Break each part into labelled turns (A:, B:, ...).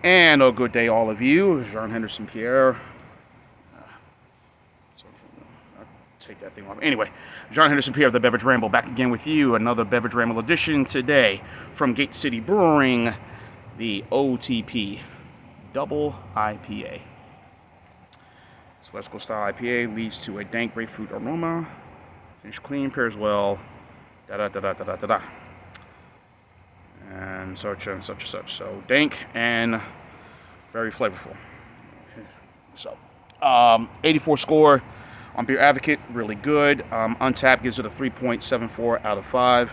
A: And a good day, all of you. Jean Henderson Pierre. I'll take that thing off. Anyway, Jean Henderson Pierre of the Beverage Ramble, back again with you. Another Beverage Ramble edition today from Gate City Brewing, the OTP Double IPA. This West Coast style IPA leads to a dank grapefruit aroma. Finish clean, pairs well. Da da da da da da da. And such and such and such. So dank and very flavorful. So 84 score on Beer Advocate, really good. Untapped gives it a 3.74 out of 5.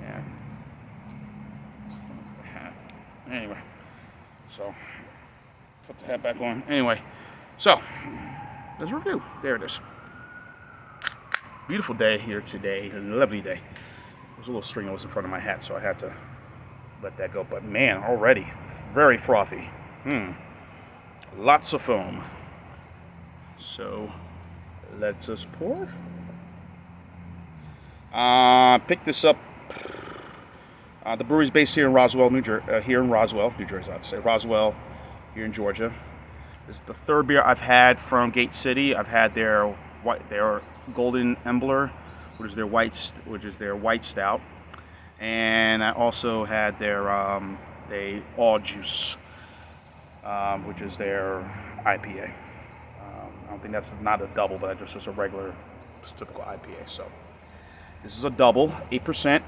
A: Yeah. That's the hat. Anyway, so put the hat back on. Anyway. So, there's a review. There it is. Beautiful day here today. A lovely day. There's a little string that was in front of my hat, so I had to let that go. But man, already very frothy. Lots of foam. So, let's just pour. Picked this up. The brewery's based here in Roswell, New Jersey. I'd say Roswell, here in Georgia. This is the third beer I've had from Gate City. I've had their Golden Embler, which is their white stout, and I also had their All Juice, which is their IPA. I don't think that's not a double, but that's just a regular, typical IPA. So this is a double, 8%.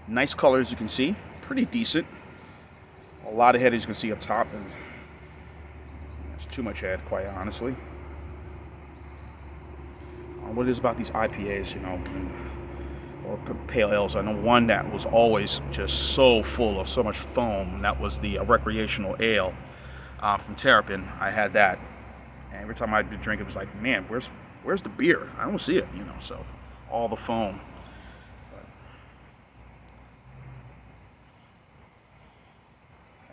A: Nice color, as you can see, pretty decent. A lot of head, as you can see up top, and too much head, quite honestly. What it is about these IPAs, or pale ales. I know one that was always just so full of so much foam, and that was the recreational ale from Terrapin. I had that, and every time I'd drink it, was like, man, where's the beer? I don't see it, So all the foam.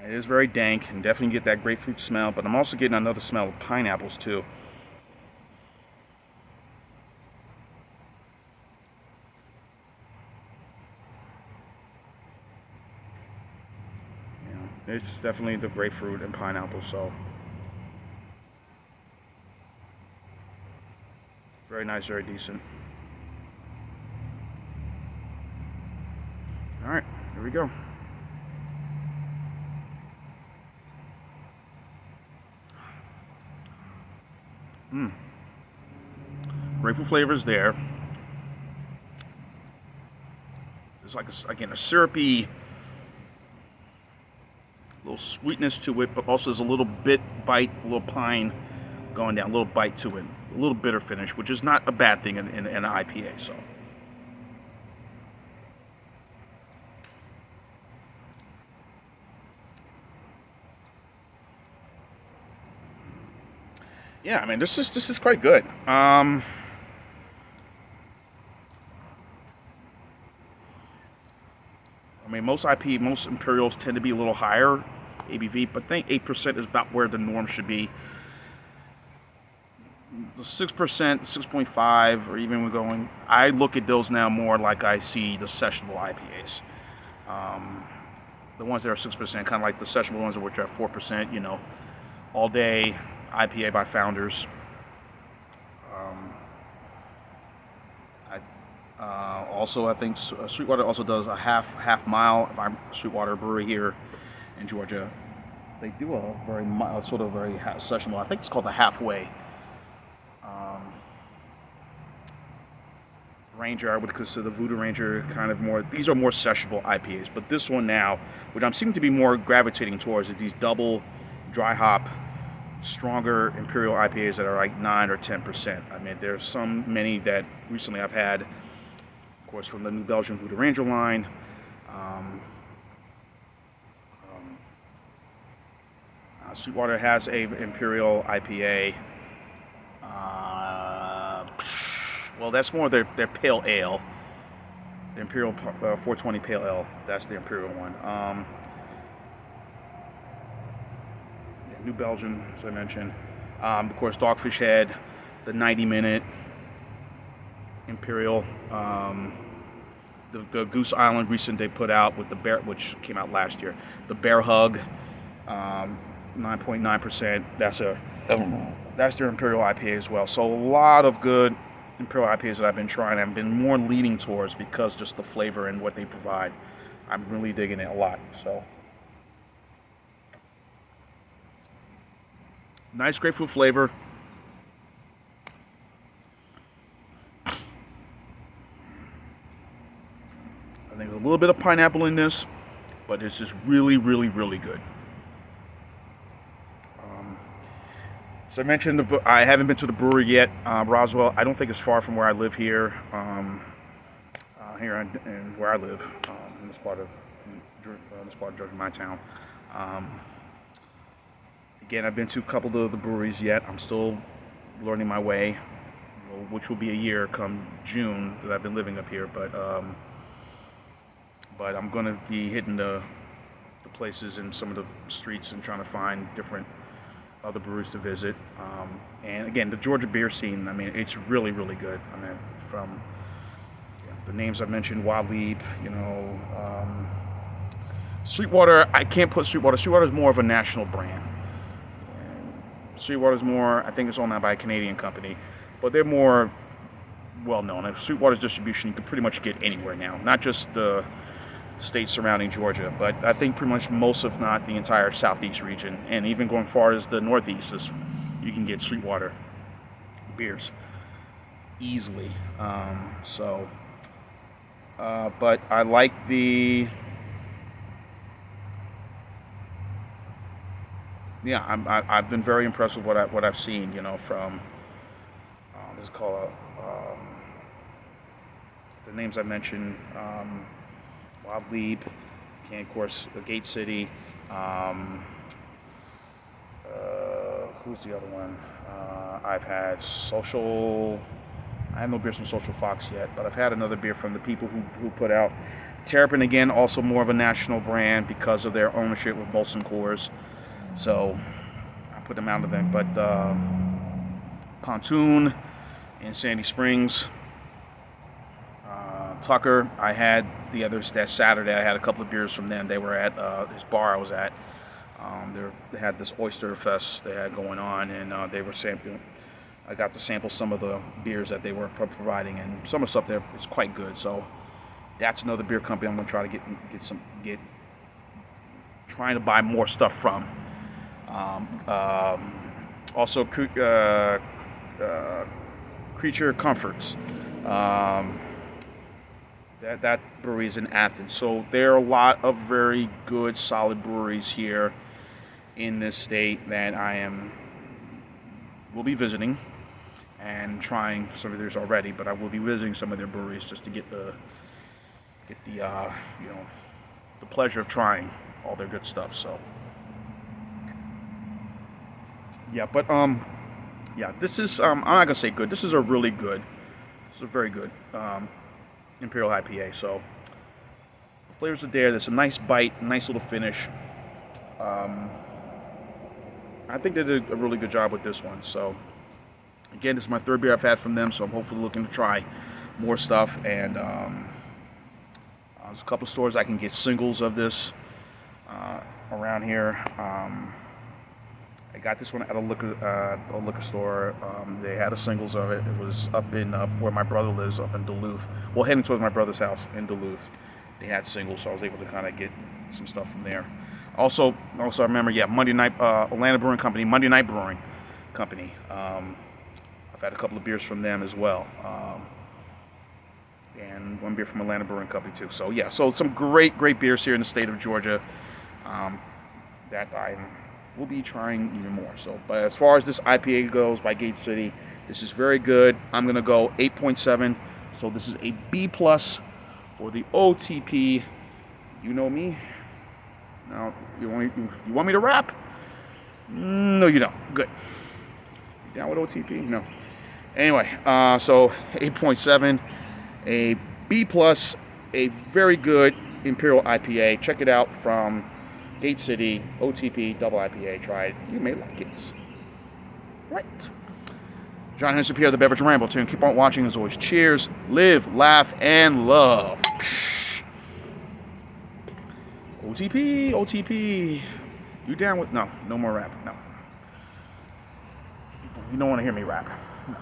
A: It is very dank, and definitely get that grapefruit smell, but I'm also getting another smell of pineapples too. It's definitely the grapefruit and pineapple, so very nice, very decent. All right, here we go. Grapefruit flavor is there. There's like a syrupy, little sweetness to it, but also there's a little bite, a little pine going down, a little bite to it, a little bitter finish, which is not a bad thing in an IPA. So. Yeah, I mean, this is quite good. I mean, most Imperials tend to be a little higher ABV, but I think 8% is about where the norm should be. The 6%, 6.5, or even going, I look at those now more like I see the sessionable IPAs. The ones that are 6%, kind of like the sessionable ones which are 4%, all day IPA by Founders. Also, I think Sweetwater also does a half mile. If I'm Sweetwater Brewery here in Georgia, they do a very sort of very sessionable. I think it's called the Halfway. Ranger, I would consider the Voodoo Ranger kind of more. These are more sessionable IPAs, but this one now, which I'm seeming to be more gravitating towards, is these double dry hop, stronger Imperial IPAs that are like 9 or 10%. I mean, there's many that recently I've had, of course, from the New Belgium Voodoo Ranger line. Sweetwater has a Imperial IPA. Well, that's more their pale ale. The Imperial 420 Pale Ale. That's the Imperial one. New Belgium, as I mentioned. Of course, Dogfish Head. the 90-minute Imperial, the Goose Island recent they put out with the bear, which came out last year. The Bear Hug, 9.9%. That's their Imperial IPA as well. So a lot of good Imperial IPAs that I've been trying. I've been more leaning towards because just the flavor and what they provide. I'm really digging it a lot. So nice grapefruit flavor. I think there's a little bit of pineapple in this, but it's just really, really, really good. So I mentioned, I haven't been to the brewery yet, Roswell. I don't think it's far from where I live here, in where I live, in this part of Georgia, my town. Again, I've been to a couple of the breweries yet. I'm still learning my way, which will be a year come June that I've been living up here. But I'm going to be hitting the places in some of the streets and trying to find different other breweries to visit. And again, the Georgia beer scene, I mean, it's really, really good. I mean, from the names I mentioned, Wild Leap, Sweetwater, I can't put Sweetwater. Sweetwater is more of a national brand. Sweetwater is more, I think it's owned now by a Canadian company, but they're more well known. Sweetwater's distribution you can pretty much get anywhere now, not just the states surrounding Georgia, but I think pretty much most, if not the entire southeast region, and even going far as the northeast, you can get Sweetwater beers easily. But I like I've been very impressed with what I've seen, from this is called the names I mentioned, Wild Leap, and of course Gate City. Who's the other one? I've had Social. I have no beers from Social Fox yet, but I've had another beer from the people who put out Terrapin. Again, also more of a national brand because of their ownership with Molson Coors. So I put them out of them. But Pontoon in Sandy Springs. Tucker, I had that Saturday. I had a couple of beers from them. They were at this bar I was at. They had this Oyster Fest they had going on, and they were sampling. I got to sample some of the beers that they were providing, and some of the stuff there is quite good. So that's another beer company I'm going to try to trying to buy more stuff from. Also, Creature Comforts. That brewery is in Athens. So there are a lot of very good, solid breweries here in this state that will be visiting and trying some of theirs already. But I will be visiting some of their breweries just to get the pleasure of trying all their good stuff. So yeah, but this is I'm not gonna say good. This is a really good. This is a very good Imperial IPA. So the flavors are there. There's a nice bite, nice little finish. I think they did a really good job with this one. So again, this is my third beer I've had from them, so I'm hopefully looking to try more stuff. And there's a couple of stores I can get singles of this around here. I got this one at a liquor store. They had a singles of it. It was up in where my brother lives, up in Duluth. Well, heading towards my brother's house in Duluth. They had singles, so I was able to kind of get some stuff from there. Also, I remember, Monday Night, Atlanta Brewing Company, Monday Night Brewing Company. I've had a couple of beers from them as well. And one beer from Atlanta Brewing Company too. So yeah, so some great beers here in the state of Georgia that I will be trying even more. So, but as far as this IPA goes by Gate City, this is very good. I'm gonna go 8.7. So this is a B+ for the OTP. You know me. Now, you want me to rap? No, you don't. Good. You down with OTP? No. Anyway, so 8.7, a B+, a very good Imperial IPA. Check it out from Gate City, OTP, double IPA. Try it. You may like it. Right. John Henson Pierre, the Beverage Ramble Tune. Keep on watching as always. Cheers, live, laugh, and love. OTP, OTP. You down with? No more rap. No. You don't want to hear me rap. No.